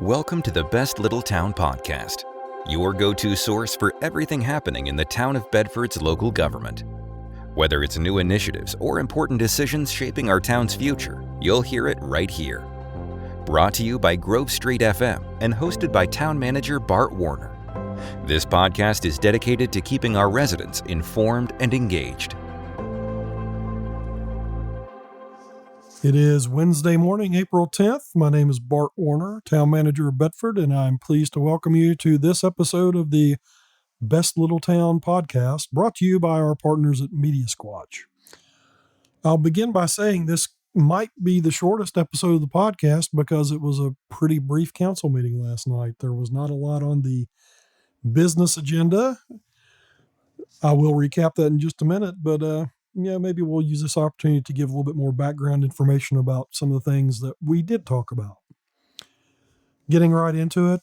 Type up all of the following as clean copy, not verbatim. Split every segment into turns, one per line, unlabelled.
Welcome to the Best Little Town Podcast, your go-to source for everything happening in the town of Bedford's local government. Whether it's new initiatives or important decisions shaping our town's future, you'll hear it right here. Brought to you by Grove Street FM and hosted by Town Manager Bart Warner. This podcast is dedicated to keeping our residents informed and engaged.
It is Wednesday morning, April 10th. My name is Bart Warner, Town Manager of Bedford, and I'm pleased to welcome you to this episode of the Best Little Town Podcast, brought to you by our partners at Media Squatch. I'll begin by saying this might be the shortest episode of the podcast because it was a pretty brief council meeting last night. There was not a lot on the business agenda. I will recap that in just a minute, but maybe we'll use this opportunity to give a little bit more background information about some of the things that we did talk about. Getting right into it,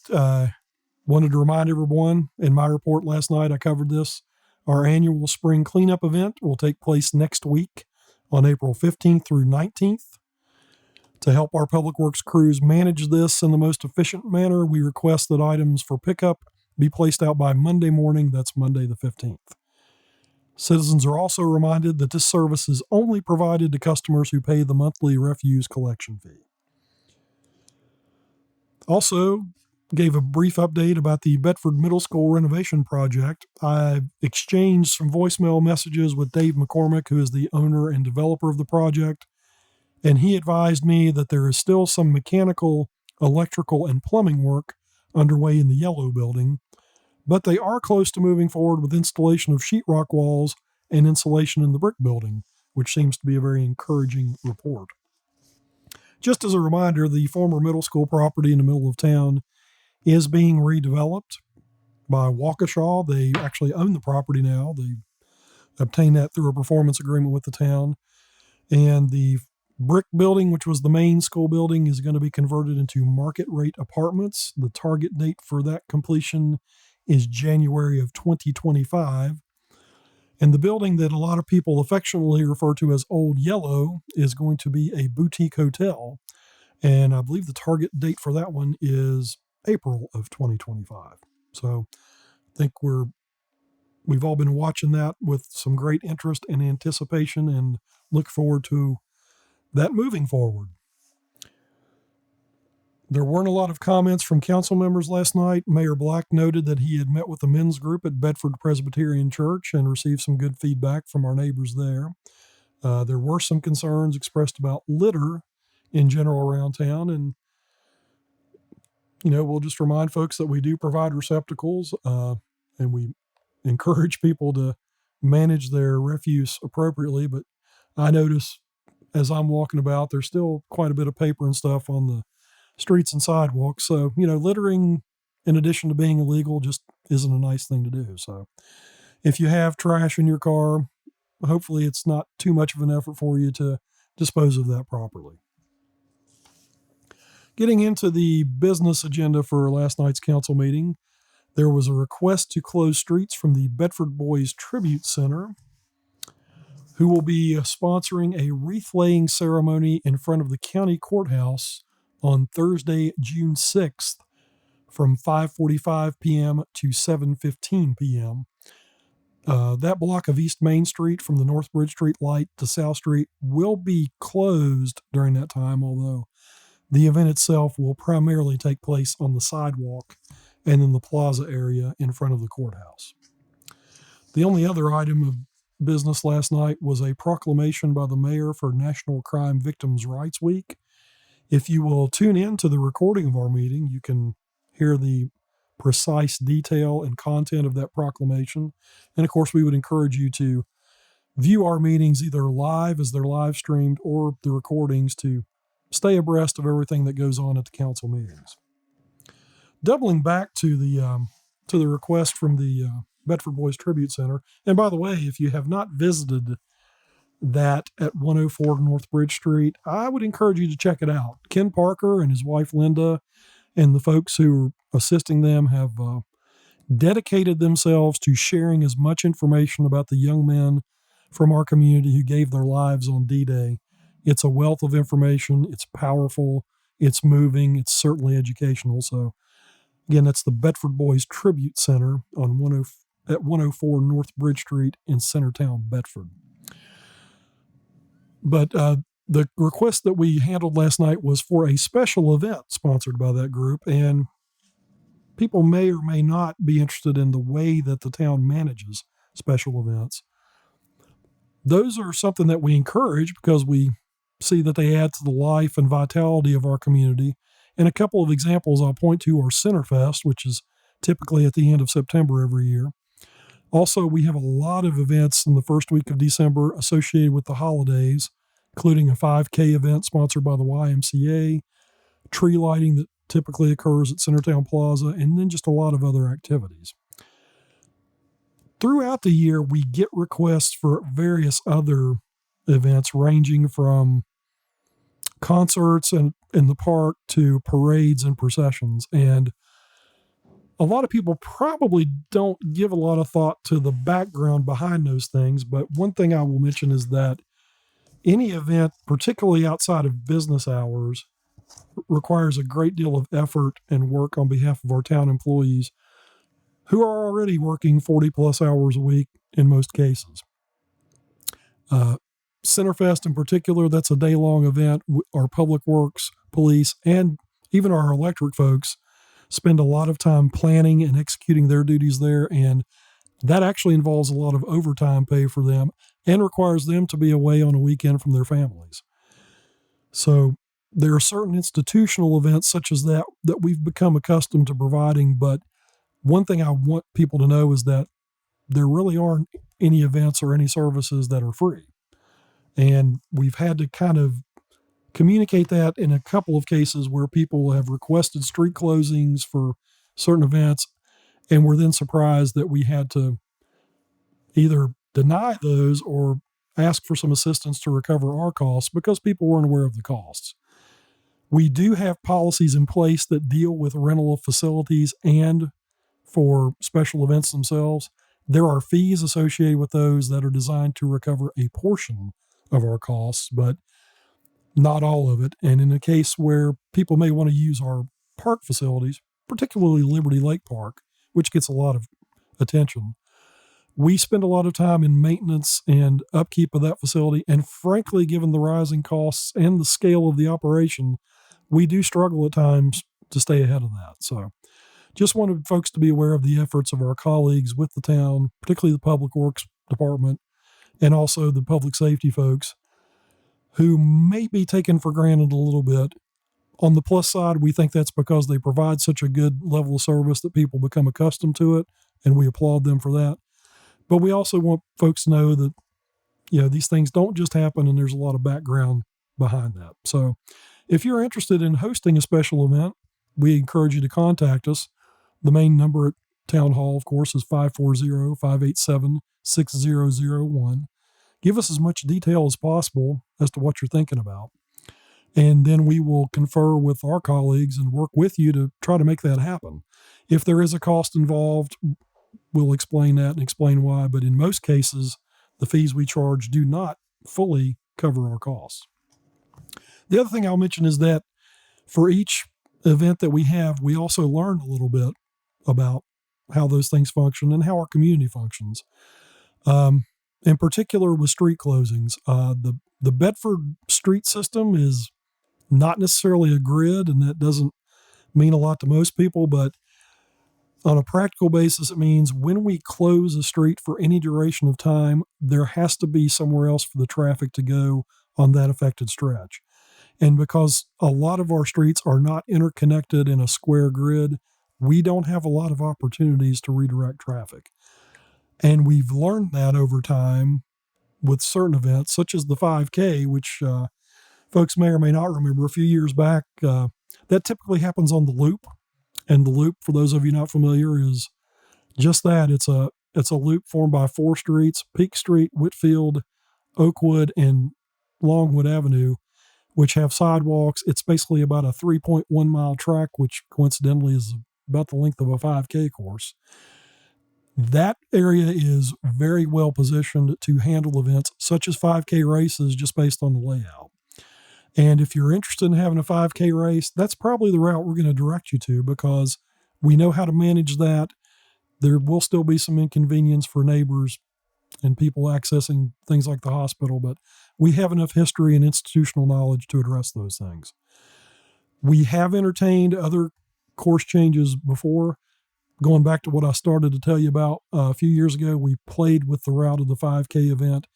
wanted to remind everyone, in my report last night, I covered this. Our annual spring cleanup event will take place next week on April 15th through 19th. To help our public works crews manage this in the most efficient manner, we request that items for pickup be placed out by Monday morning. That's Monday the 15th. Citizens are also reminded that this service is only provided to customers who pay the monthly refuse collection fee. Also, gave a brief update about the Bedford Middle School renovation project. I exchanged some voicemail messages with Dave McCormick, who is the owner and developer of the project, and he advised me that there is still some mechanical, electrical, and plumbing work underway in the yellow building, but they are close to moving forward with installation of sheetrock walls and insulation in the brick building, which seems to be a very encouraging report. Just as a reminder, the former middle school property in the middle of town is being redeveloped by Waukesha. They actually own the property now. They obtained that through a performance agreement with the town. And the brick building, which was the main school building, is going to be converted into market rate apartments. The target date for that completion is January of 2025. And the building that a lot of people affectionately refer to as Old Yellow is going to be a boutique hotel. And I believe the target date for that one is April of 2025. So I think we've all been watching that with some great interest and anticipation and look forward to that moving forward. There weren't a lot of comments from council members last night. Mayor Black noted that he had met with the men's group at Bedford Presbyterian Church and received some good feedback from our neighbors there. There were some concerns expressed about litter in general around town, and we'll just remind folks that we do provide receptacles, and we encourage people to manage their refuse appropriately. But I notice as I'm walking about, there's still quite a bit of paper and stuff on the streets and sidewalks. So, littering, in addition to being illegal, just isn't a nice thing to do. So if you have trash in your car, hopefully it's not too much of an effort for you to dispose of that properly. Getting into the business agenda for last night's council meeting, there was a request to close streets from the Bedford Boys Tribute Center, who will be sponsoring a wreath-laying ceremony in front of the county courthouse on Thursday, June 6th, from 5:45 p.m. to 7:15 p.m. That block of East Main Street from the North Bridge Street light to South Street will be closed during that time, although the event itself will primarily take place on the sidewalk and in the plaza area in front of the courthouse. The only other item of business last night was a proclamation by the mayor for National Crime Victims' Rights Week. If you will tune in to the recording of our meeting, you can hear the precise detail and content of that proclamation. And of course, we would encourage you to view our meetings either live as they're live streamed or the recordings to stay abreast of everything that goes on at the council meetings. Doubling back to the request from the Bedford Boys Tribute Center. And by the way, if you have not visited that at 104 North Bridge Street, I would encourage you to check it out. Ken Parker and his wife Linda and the folks who are assisting them have dedicated themselves to sharing as much information about the young men from our community who gave their lives on D-Day. It's a wealth of information. It's powerful. It's moving. It's certainly educational. So, again, that's the Bedford Boys Tribute Center on 104 North Bridge Street in Centertown, Bedford. But the request that we handled last night was for a special event sponsored by that group, and people may or may not be interested in the way that the town manages special events. Those are something that we encourage because we see that they add to the life and vitality of our community. And a couple of examples I'll point to are Centerfest, which is typically at the end of September every year. Also, we have a lot of events in the first week of December associated with the holidays, including a 5K event sponsored by the YMCA, tree lighting that typically occurs at Centertown Plaza, and then just a lot of other activities. Throughout the year, we get requests for various other events ranging from concerts in the park to parades and processions. And a lot of people probably don't give a lot of thought to the background behind those things. But one thing I will mention is that any event, particularly outside of business hours, requires a great deal of effort and work on behalf of our town employees who are already working 40 plus hours a week in most cases. Centerfest in particular, that's a day-long event. Our public works, police, and even our electric folks spend a lot of time planning and executing their duties there, and that actually involves a lot of overtime pay for them and requires them to be away on a weekend from their families. So there are certain institutional events such as that we've become accustomed to providing, but one thing I want people to know is that there really aren't any events or any services that are free. And we've had to kind of communicate that in a couple of cases where people have requested street closings for certain events, and we're then surprised that we had to either deny those or ask for some assistance to recover our costs because people weren't aware of the costs. We do have policies in place that deal with rental of facilities and for special events themselves. There are fees associated with those that are designed to recover a portion of our costs, but not all of it. And in a case where people may want to use our park facilities, particularly Liberty Lake Park, which gets a lot of attention, we spend a lot of time in maintenance and upkeep of that facility. And frankly, given the rising costs and the scale of the operation, we do struggle at times to stay ahead of that. So just wanted folks to be aware of the efforts of our colleagues with the town, particularly the Public Works Department, and also the public safety folks who may be taken for granted a little bit. On the plus side, we think that's because they provide such a good level of service that people become accustomed to it, and we applaud them for that. But we also want folks to know that, these things don't just happen, and there's a lot of background behind that. So if you're interested in hosting a special event, we encourage you to contact us. The main number at Town Hall, of course, is 540-587-6001. Give us as much detail as possible as to what you're thinking about. And then we will confer with our colleagues and work with you to try to make that happen. If there is a cost involved, we'll explain that and explain why. But in most cases, the fees we charge do not fully cover our costs. The other thing I'll mention is that for each event that we have, we also learn a little bit about how those things function and how our community functions. In particular with street closings, the Bedford street system is not necessarily a grid, and that doesn't mean a lot to most people, but on a practical basis, it means when we close a street for any duration of time, there has to be somewhere else for the traffic to go on that affected stretch. And because a lot of our streets are not interconnected in a square grid, we don't have a lot of opportunities to redirect traffic. And we've learned that over time with certain events, such as the 5K, which folks may or may not remember a few years back. That typically happens on the Loop. And the Loop, for those of you not familiar, is just that. It's a loop formed by 4 streets: Peak Street, Whitfield, Oakwood, and Longwood Avenue, which have sidewalks. It's basically about a 3.1 mile track, which coincidentally is about the length of a 5K course. That area is very well positioned to handle events such as 5K races just based on the layout. And if you're interested in having a 5K race, that's probably the route we're going to direct you to, because we know how to manage that. There will still be some inconvenience for neighbors and people accessing things like the hospital, but we have enough history and institutional knowledge to address those things. We have entertained other course changes before. Going back to what I started to tell you about a few years ago, we played with the route of the 5K event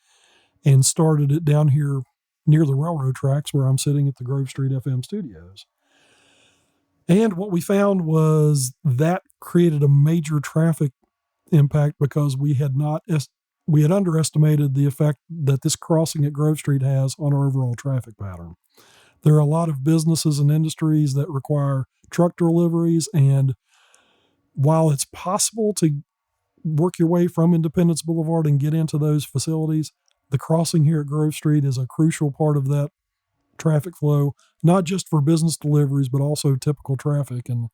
and started it down here near the railroad tracks where I'm sitting at the Grove Street FM studios. And what we found was that created a major traffic impact, because we had underestimated the effect that this crossing at Grove Street has on our overall traffic pattern. There are a lot of businesses and industries that require truck deliveries, and while it's possible to work your way from Independence Boulevard and get into those facilities, the crossing here at Grove Street is a crucial part of that traffic flow, not just for business deliveries, but also typical traffic. And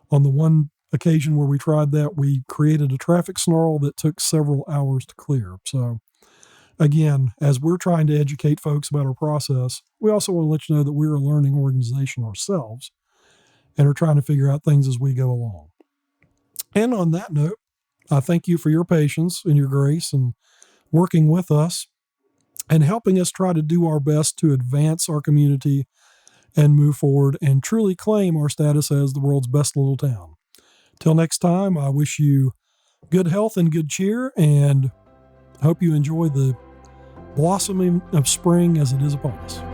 on the one occasion where we tried that, we created a traffic snarl that took several hours to clear. So again, as we're trying to educate folks about our process, we also want to let you know that we're a learning organization ourselves and are trying to figure out things as we go along. And on that note, I thank you for your patience and your grace and working with us and helping us try to do our best to advance our community and move forward and truly claim our status as the world's best little town. Till next time, I wish you good health and good cheer, and hope you enjoy the blossoming of spring as it is upon us.